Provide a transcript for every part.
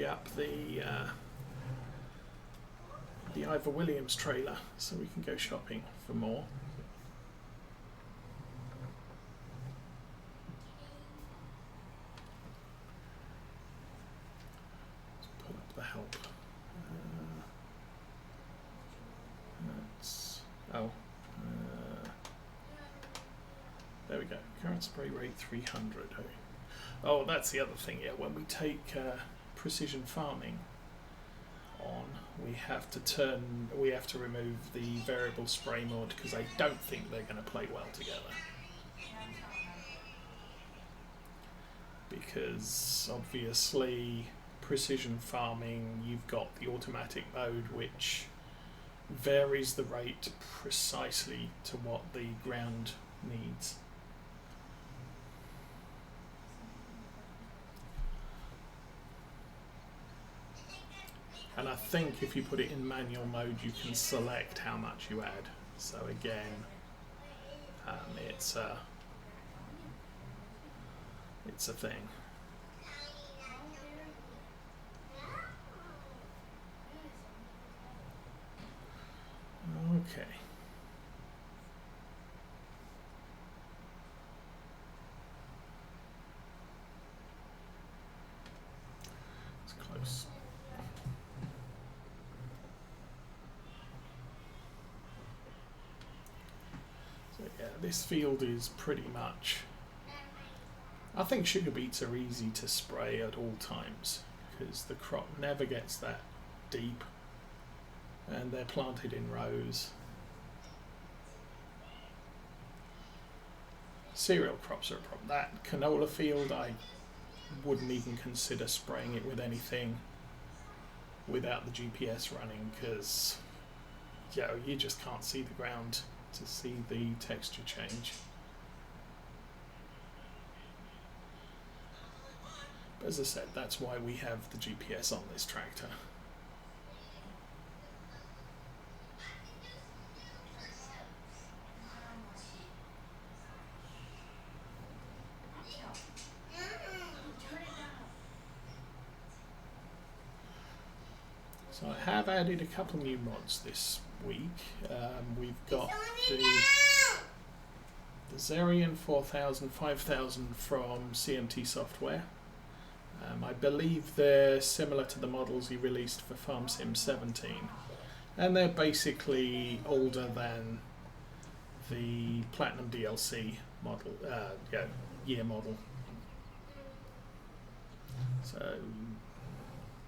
up the Ivor Williams trailer so we can go shopping for more. Let's put up the help. There we go. Current spray rate 300. Oh, that's the other thing. Yeah, when we take precision farming on, we have to remove the variable spray mod because I don't think they're going to play well together. Because obviously, precision farming, you've got the automatic mode which varies the rate precisely to what the ground needs. And I think if you put it in manual mode, you can select how much you add. So again, it's a thing. Okay. It's close. So yeah, this field is pretty much... I think sugar beets are easy to spray at all times because the crop never gets that deep and they're planted in rows. Cereal crops are a problem. That canola field, I wouldn't even consider spraying it with anything without the GPS running because you just can't see the ground to see the texture change. But as I said, that's why we have the GPS on this tractor. So I have added a couple new mods this week. We've got the Zarian 4000, 5000 from CMT Software. I believe they're similar to the models he released for Farm Sim 17. And they're basically older than the Platinum DLC model, year model. So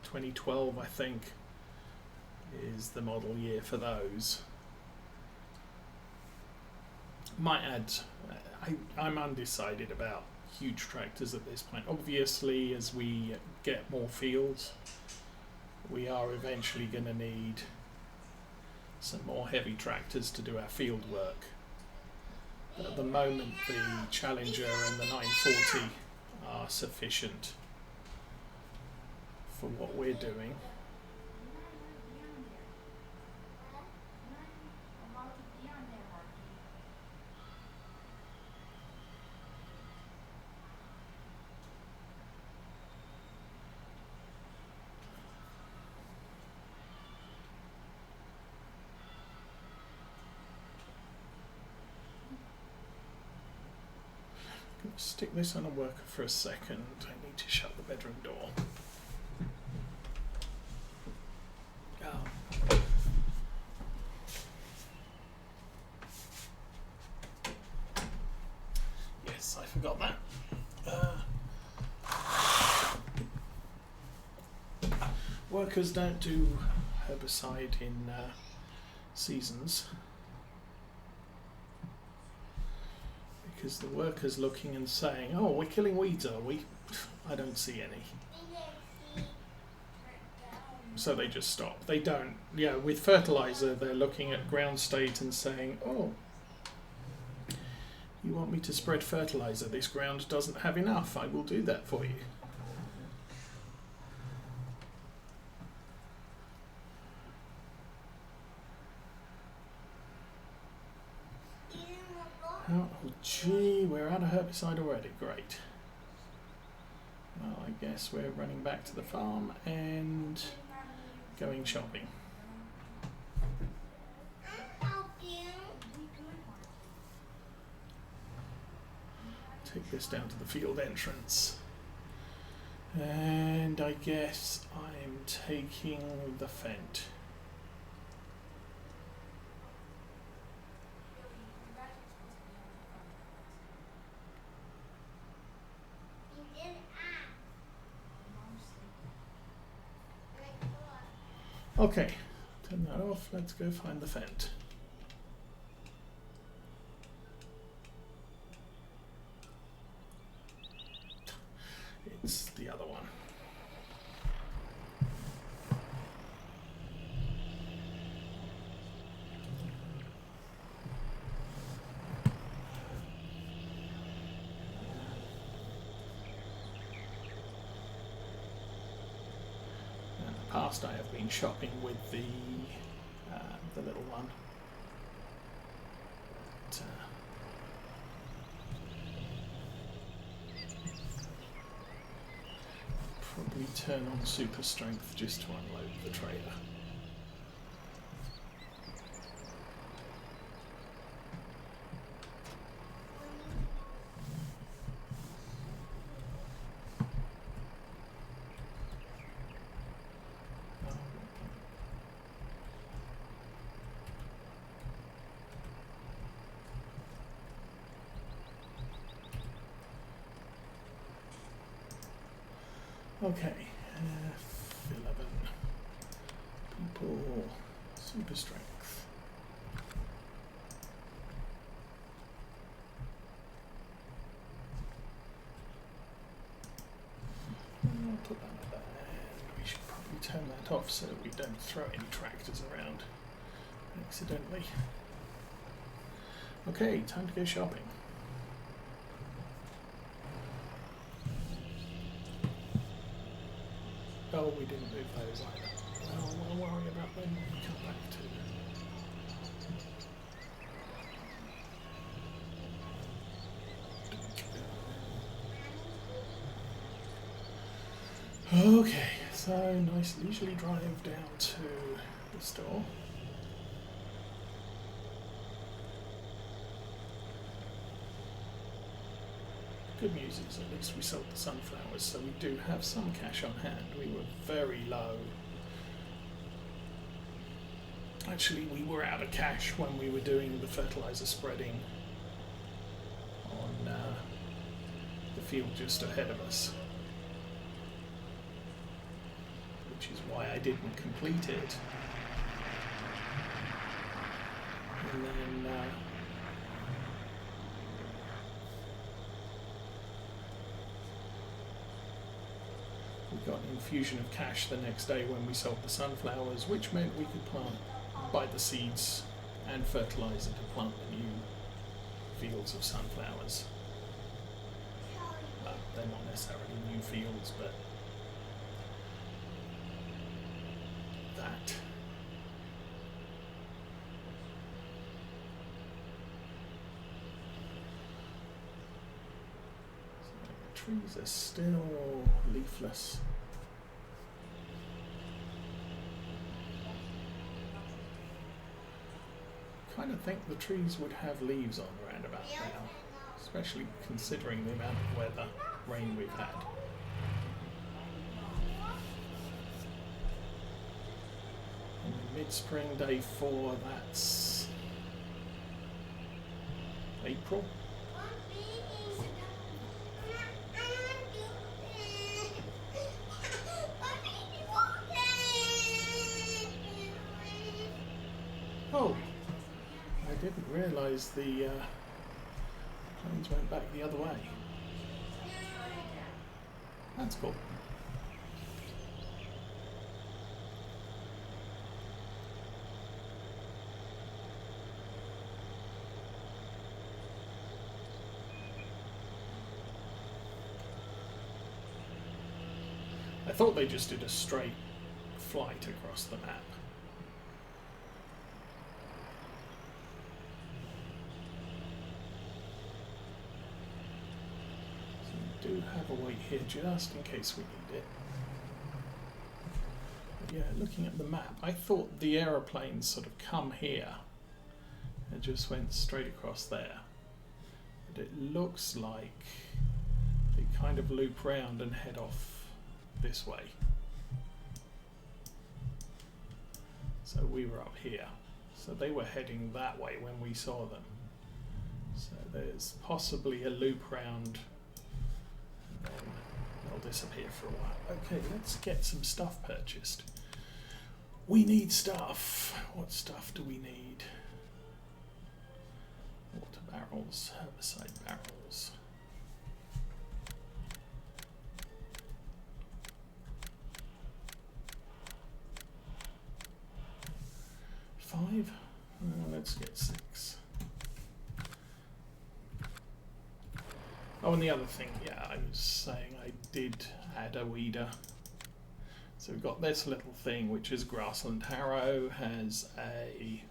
2012, I think, is the model year for those. Might add, I'm undecided about huge tractors at this point. Obviously, as we get more fields, we are eventually going to need some more heavy tractors to do our field work. But at the moment, the Challenger and the 940 are sufficient for what we're doing. Stick this on a worker for a second. I need to shut the bedroom door. Oh. Yes, I forgot that. Workers don't do herbicide in seasons. Because the worker's looking and saying, oh, we're killing weeds, are we? I don't see any. So they just stop. They don't. Yeah, with fertilizer, they're looking at ground state and saying, oh, you want me to spread fertilizer? This ground doesn't have enough. I will do that for you. Oh, gee, we're out of herbicide already. Great. I guess we're running back to the farm and going shopping. Take this down to the field entrance. And I guess I'm taking the Fent. Okay, turn that off. Let's go find the Fent. It's the other one. In the past, I have been shopping with the little one. But, probably turn on super strength just to unload the trailer. Okay, F11, people, super strength. I'll put that there, and we should probably turn that off so we don't throw any tractors around accidentally. Okay, time to go shopping. Oh, we didn't move those either. Well, we'll worry about them when we come back to. Okay, so nice leisurely drive down to the store. Good news is at least we sold the sunflowers, so we do have some cash on hand. We were very low. Actually, we were out of cash when we were doing the fertilizer spreading on the field just ahead of us, which is why I didn't complete it. And then we got an infusion of cash the next day when we sold the sunflowers, which meant we could buy the seeds and fertilizer to plant the new fields of sunflowers. They're not necessarily new fields, but that. So the trees are still leafless. I kind of think the trees would have leaves on around about now, especially considering the amount of weather, rain we've had. And mid-spring day 4, that's April. Oh! I didn't realise the planes went back the other way. That's cool. I thought they just did a straight flight across the map. Do do have a weight here just in case we need it. But yeah, looking at the map, I thought the aeroplanes sort of come here and just went straight across there. But it looks like they kind of loop round and head off this way. So we were up here. So they were heading that way when we saw them. So there's possibly a loop round and then they'll disappear for a while. Okay, let's get some stuff purchased. We need stuff. What stuff do we need? Water barrels, herbicide barrels. Five? Let's get 6. Oh, and the other thing, yeah, I was saying I did add a weeder. So we've got this little thing, which is grassland harrow, has a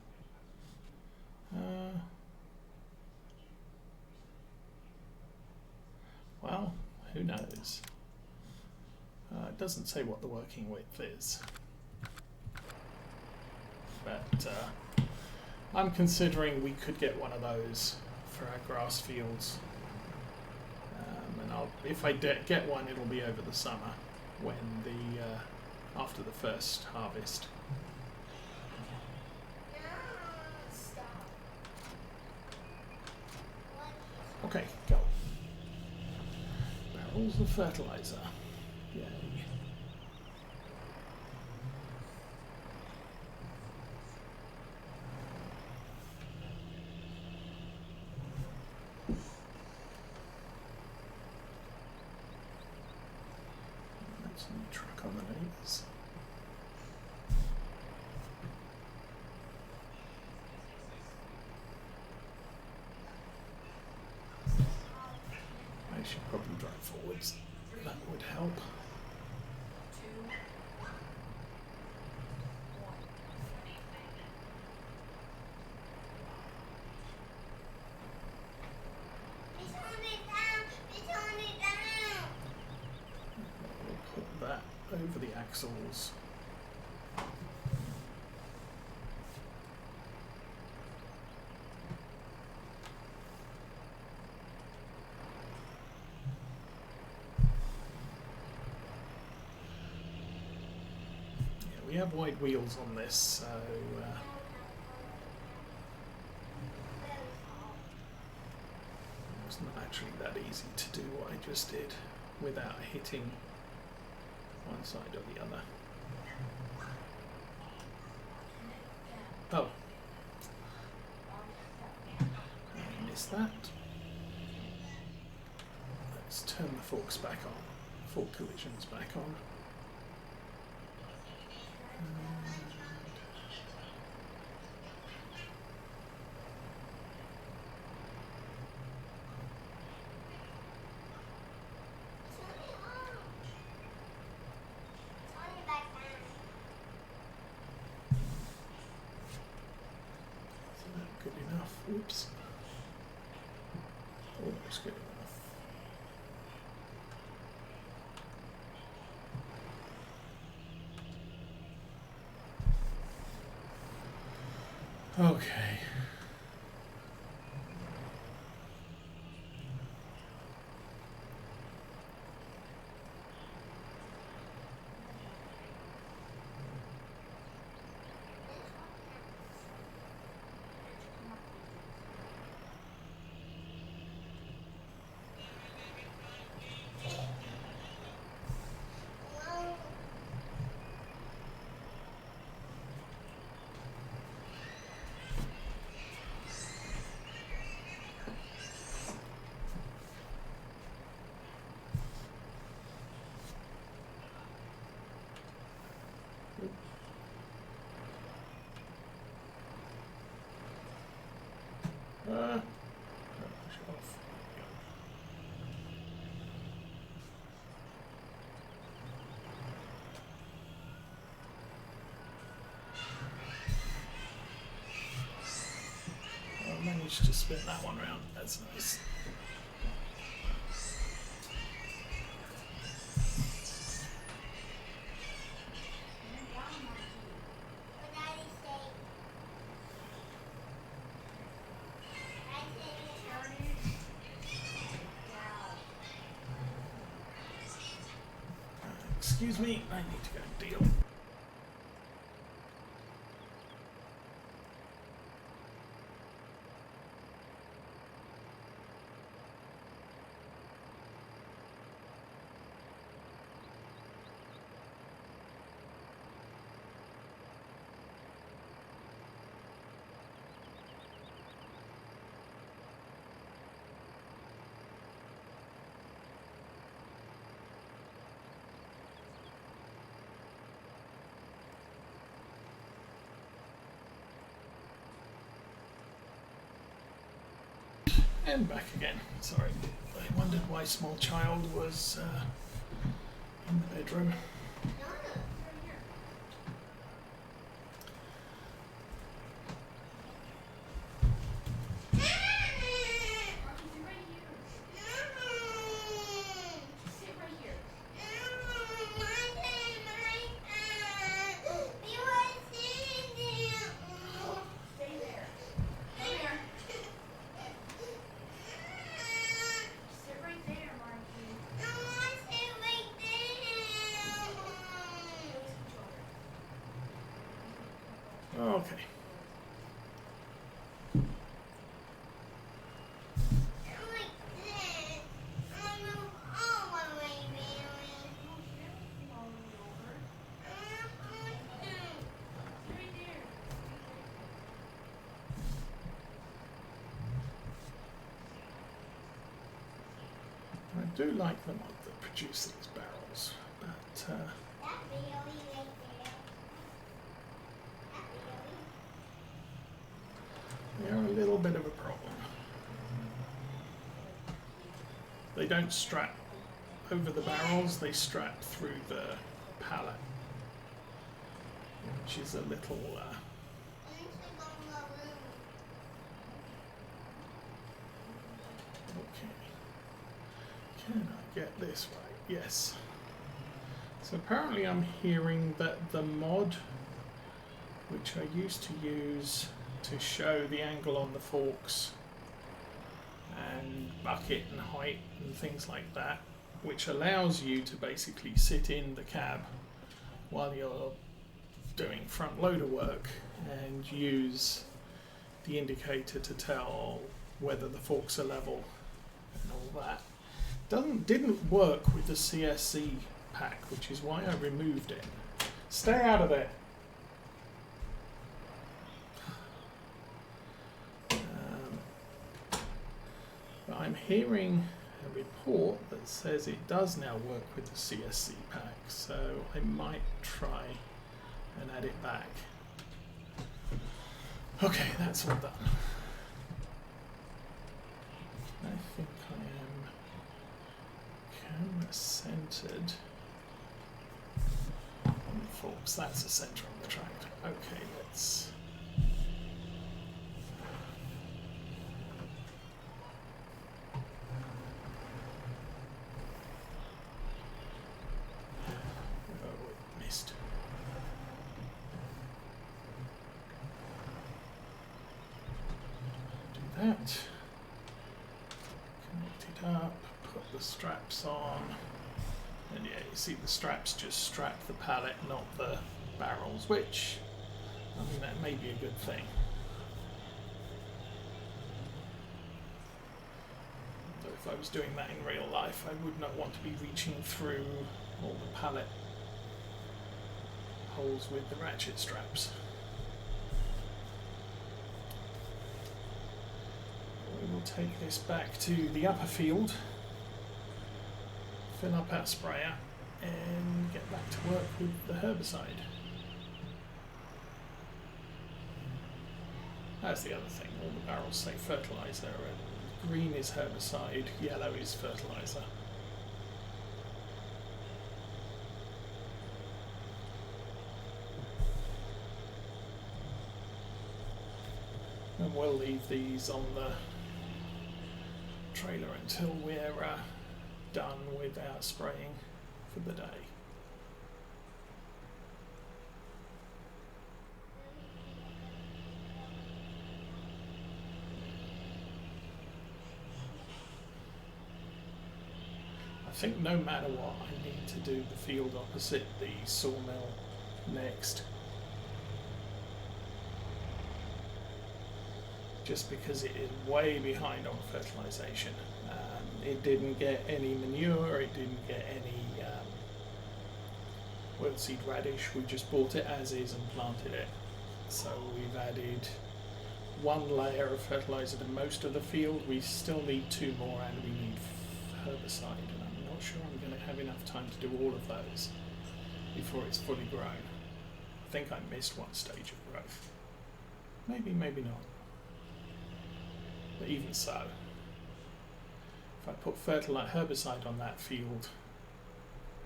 well, who knows? It doesn't say what the working width is. But I'm considering we could get one of those for our grass fields. And if I get one, it'll be over the summer when after the first harvest. Okay, go. Barrels of fertilizer. Yay. That's a new truck on the neighbours. I should probably drive forwards. That would help. We'll put that over the axles. We have wide wheels on this, so it's not actually that easy to do what I just did without hitting one side or the other. Oh, I missed that. Let's turn the forks back on, fork collisions back on. Good enough. Oops. Almost good enough. Okay. I managed to spin that one round. That's nice. excuse me, I need to go and deal. And back again. Sorry, I wondered why small child was in the bedroom. Okay. I do like the mod that produce these barrels, but they're a little bit of a problem. They don't strap over the barrels, they strap through the pallet, which is a little okay. Can I get this right? Yes. So apparently I'm hearing that the mod, which I used to use to show the angle on the forks and bucket and height and things like that, which allows you to basically sit in the cab while you're doing front loader work and use the indicator to tell whether the forks are level and all that. Didn't work with the CSC pack, which is why I removed it. Stay out of there. But I'm hearing a report that says it does now work with the CSC pack, so I might try and add it back. Okay, that's all done. I think I am camera centered on the forks. That's the center on the track. Okay, let's. Oh, missed. Do that. Connect it up. Put the straps on. And yeah, you see the straps just strap the pallet, not the barrels, which, I mean, that may be a good thing. Though if I was doing that in real life, I would not want to be reaching through all the pallet holes with the ratchet straps. We will take this back to the upper field, fill up our sprayer and get back to work with the herbicide. That's the other thing, all the barrels say fertilizer, and green is herbicide, yellow is fertilizer. And we'll leave these on the trailer until we're done with our spraying for the day. I think no matter what, I need to do the field opposite the sawmill next. Just because it is way behind on fertilisation. It didn't get any manure, it didn't get any seed radish. We just bought it as is and planted it. So we've added 1 layer of fertiliser to most of the field. We still need 2 more, and we need herbicide, and I'm not sure I'm going to have enough time to do all of those before it's fully grown. I think I missed 1 stage of growth. Maybe, maybe not. But even so, if I put herbicide on that field,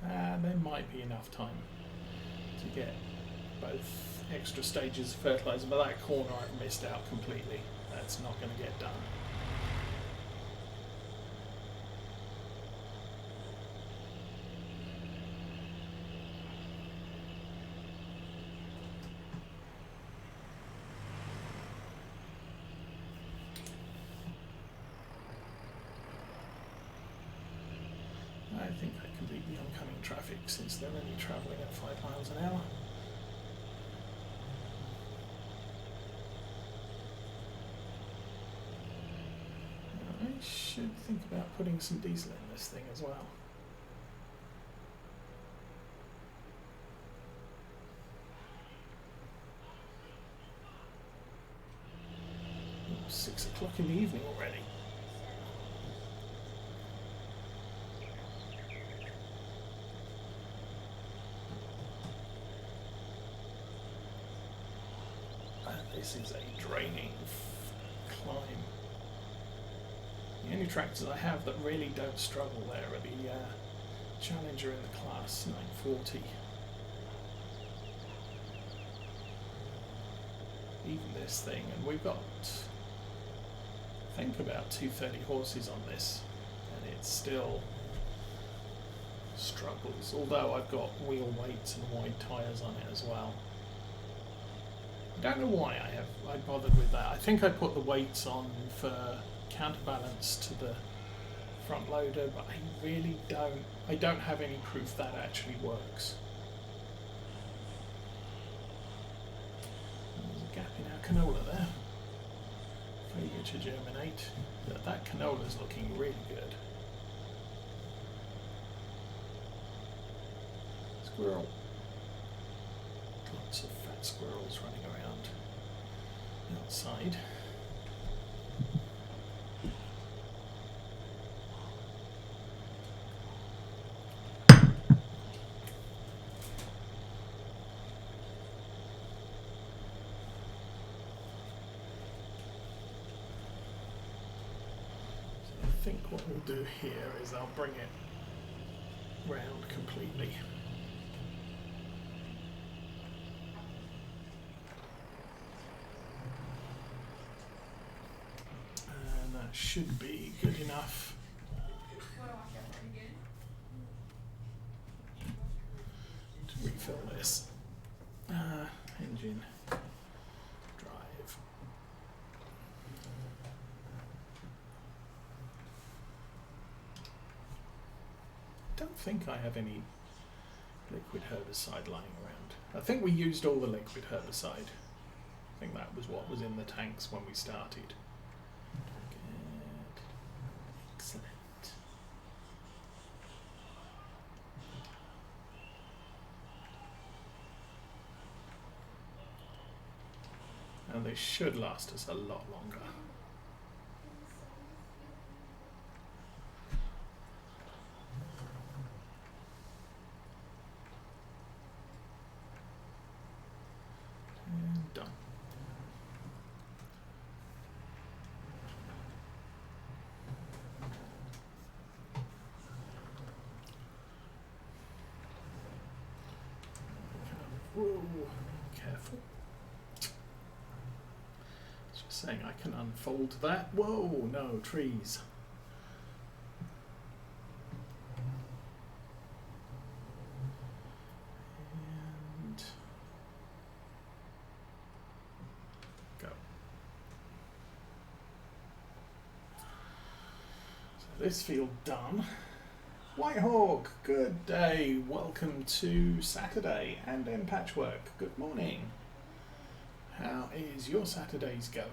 there might be enough time to get both extra stages of fertiliser, but that corner I've missed out completely. That's not going to get done. I think I can beat the oncoming traffic since they're only travelling at 5 miles an hour. I should think about putting some diesel in this thing as well. It's 6 o'clock in the evening already. This is a draining climb. The only tractors I have that really don't struggle there are the Challenger in the class 940. Even this thing, and we've got, I think, about 230 horses on this, and it still struggles, although I've got wheel weights and wide tyres on it as well. I don't know why I bothered with that. I think I put the weights on for counterbalance to the front loader, but I don't have any proof that actually works. There's a gap in our canola there. Failure to germinate. But that canola's looking really good. Squirrel. Lots of fat squirrels running around outside. So I think what we'll do here is I'll bring it round completely. Should be good enough. To refill this engine drive. Don't think I have any liquid herbicide lying around. I think we used all the liquid herbicide. I think that was what was in the tanks when we started. Excellent. And they should last us a lot longer. And done. Whoa, careful. Just saying I can unfold that. Whoa, no, trees. And go. So this field done. Whitehawk, good day. Welcome to Saturday and then Patchwork. Good morning. How is your Saturdays going?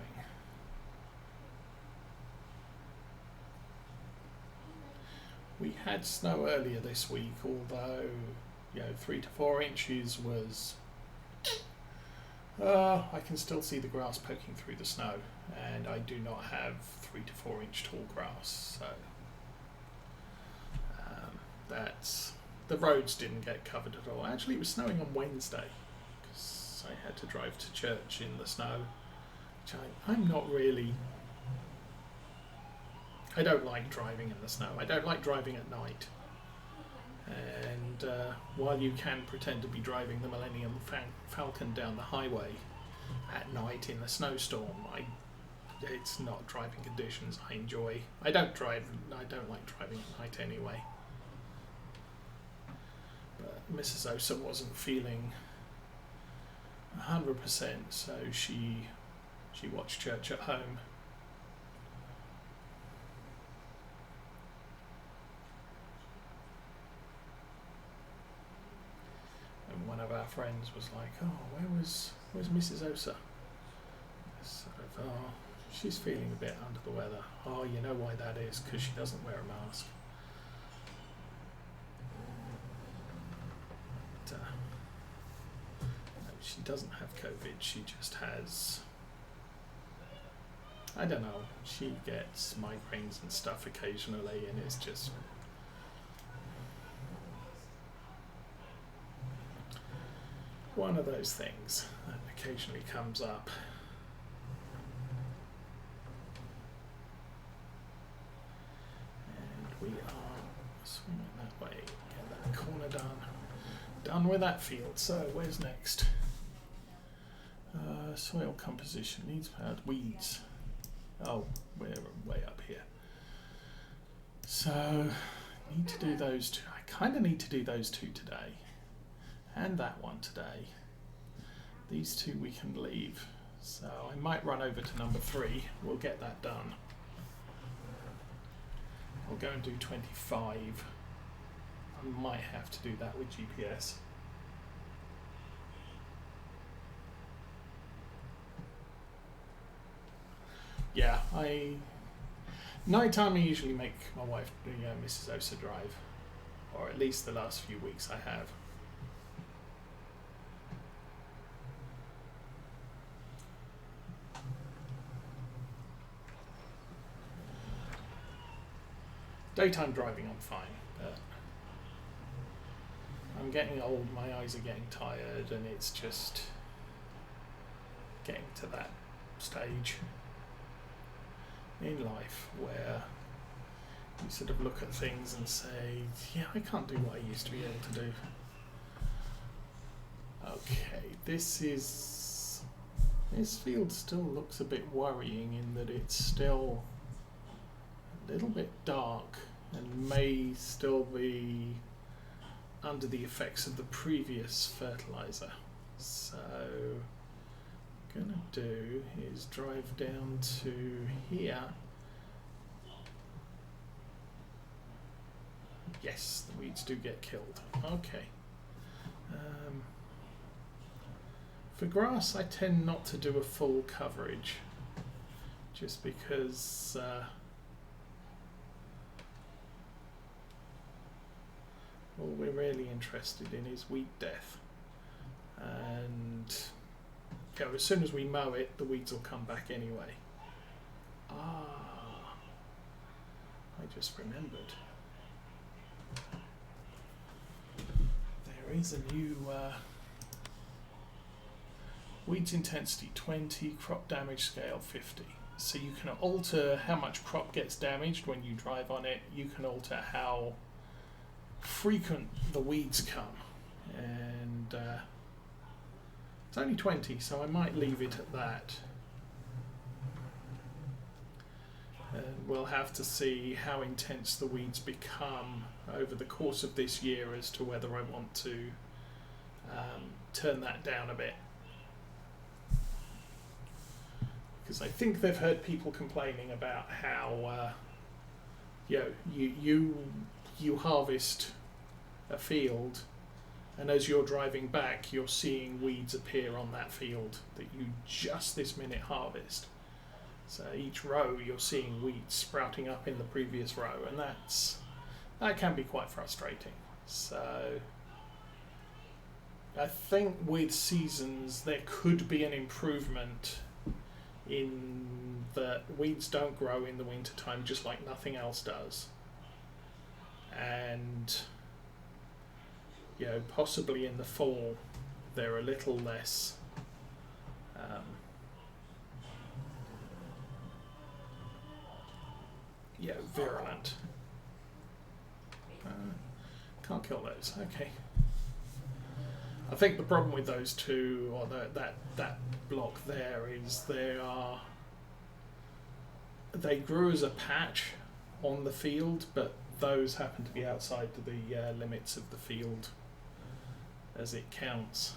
We had snow earlier this week, although 3 to 4 inches was. I can still see the grass poking through the snow, and I do not have 3 to 4 inch tall grass, so that's the roads didn't get covered at all. Actually, it was snowing on Wednesday because I had to drive to church in the snow, which I'm not really. I don't like driving in the snow. I don't like driving at night. And while you can pretend to be driving the Millennium Falcon down the highway at night in a snowstorm, it's not driving conditions I enjoy. I don't like driving at night anyway. But Mrs. Osa wasn't feeling 100%, so she watched church at home. And one of our friends was like, "Oh, where's Mrs. Osa?" Sort of, "Oh, she's feeling a bit under the weather." "Oh, you know why that is? Because she doesn't wear a mask." But, no, she doesn't have COVID. She just has. I don't know. She gets migraines and stuff occasionally, and it's just. One of those things that occasionally comes up. And we are swinging that way, get that corner done. Done with that field, so where's next? Soil composition needs weeds. Oh, we're way up here. So, need to do those two. I kind of need to do those two today. And that one today. These two we can leave. So I might run over to number 3. We'll get that done. I'll go and do 25. I might have to do that with GPS. Yeah, nighttime I usually make my wife, Mrs. Osa drive. Or at least the last few weeks I have. Daytime driving I'm fine, but I'm getting old, my eyes are getting tired, and it's just getting to that stage in life where you sort of look at things and say, yeah, I can't do what I used to be able to do. Okay, this field still looks a bit worrying in that it's still a little bit dark and may still be under the effects of the previous fertilizer. So what I'm going to do is drive down to here. Yes, the weeds do get killed. Okay. For grass, I tend not to do a full coverage, just because all we're really interested in is weed death, and as soon as we mow it, the weeds will come back anyway. I just remembered. There is a new weeds intensity 20, crop damage scale 50. So you can alter how much crop gets damaged when you drive on it. You can alter how frequent the weeds come. And it's only 20, so I might leave it at that. And we'll have to see how intense the weeds become over the course of this year as to whether I want to turn that down a bit. Because I think they've heard people complaining about how you you harvest a field, and as you're driving back, you're seeing weeds appear on that field that you just this minute harvest. So each row you're seeing weeds sprouting up in the previous row, and that can be quite frustrating. So I think with seasons there could be an improvement in that weeds don't grow in the winter time just like nothing else does, and possibly in the fall they're a little less virulent. Can't kill those. Okay. I think the problem with those two, or that block there, is they grew as a patch on the field, but those happen to be outside to the limits of the field as it counts.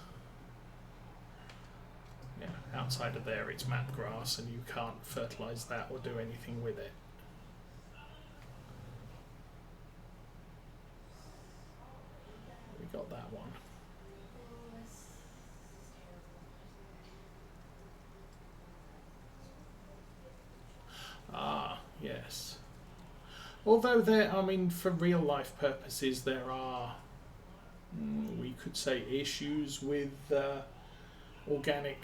Outside of there it's map grass, and you can't fertilise that or do anything with it. We got that one. Yes. Although for real life purposes, there are, we could say, issues with organic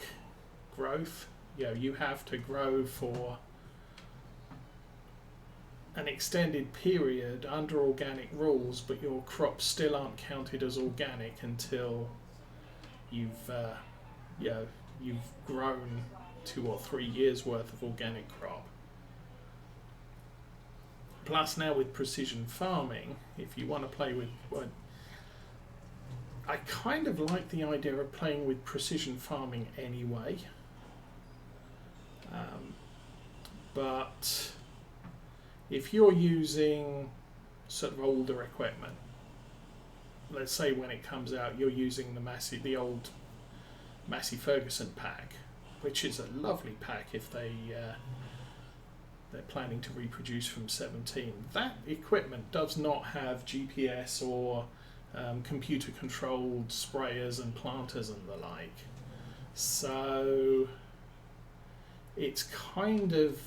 growth. You have to grow for an extended period under organic rules, but your crops still aren't counted as organic until you've grown 2 or 3 years worth of organic crop. Plus now with precision farming, if you want to play with, I kind of like the idea of playing with precision farming anyway, but if you're using sort of older equipment, let's say when it comes out you're using the old Massey Ferguson pack, which is a lovely pack if they're planning to reproduce from 17. That equipment does not have GPS or computer controlled sprayers and planters and the like, so it's kind of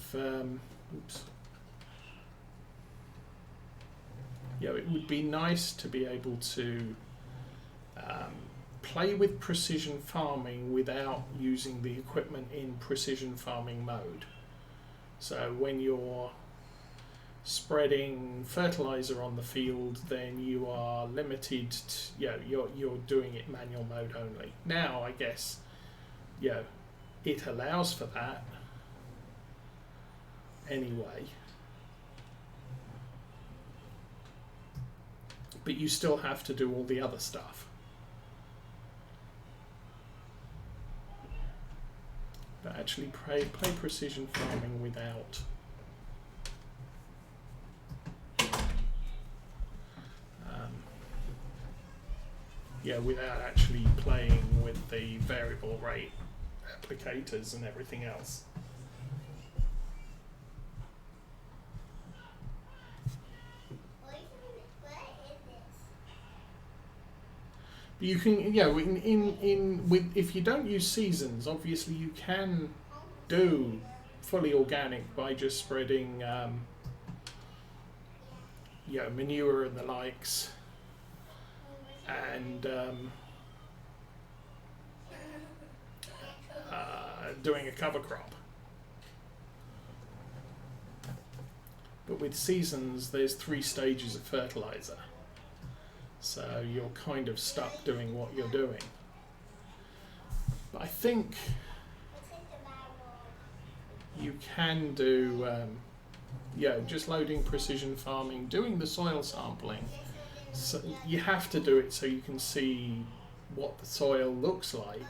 it would be nice to be able to play with precision farming without using the equipment in precision farming mode. So when you're spreading fertilizer on the field, then you are limited to, you're doing it manual mode only. Now I guess it allows for that anyway, but you still have to do all the other stuff. But actually play precision farming without without actually playing with the variable rate applicators and everything else. You can, if you don't use seasons, obviously you can do fully organic by just spreading, manure and the likes, and doing a cover crop. But with seasons, there's 3 stages of fertilizer. So you're kind of stuck doing what you're doing. But I think you can do, just loading precision farming, doing the soil sampling. So you have to do it so you can see what the soil looks like.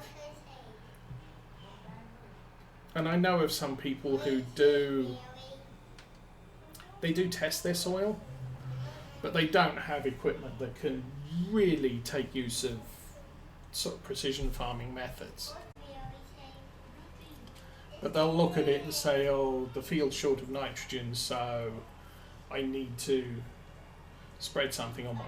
And I know of some people who do test their soil, but they don't have equipment that can really take use of sort of precision farming methods. But they'll look at it and say, oh, the field's short of nitrogen, so I need to spread something on my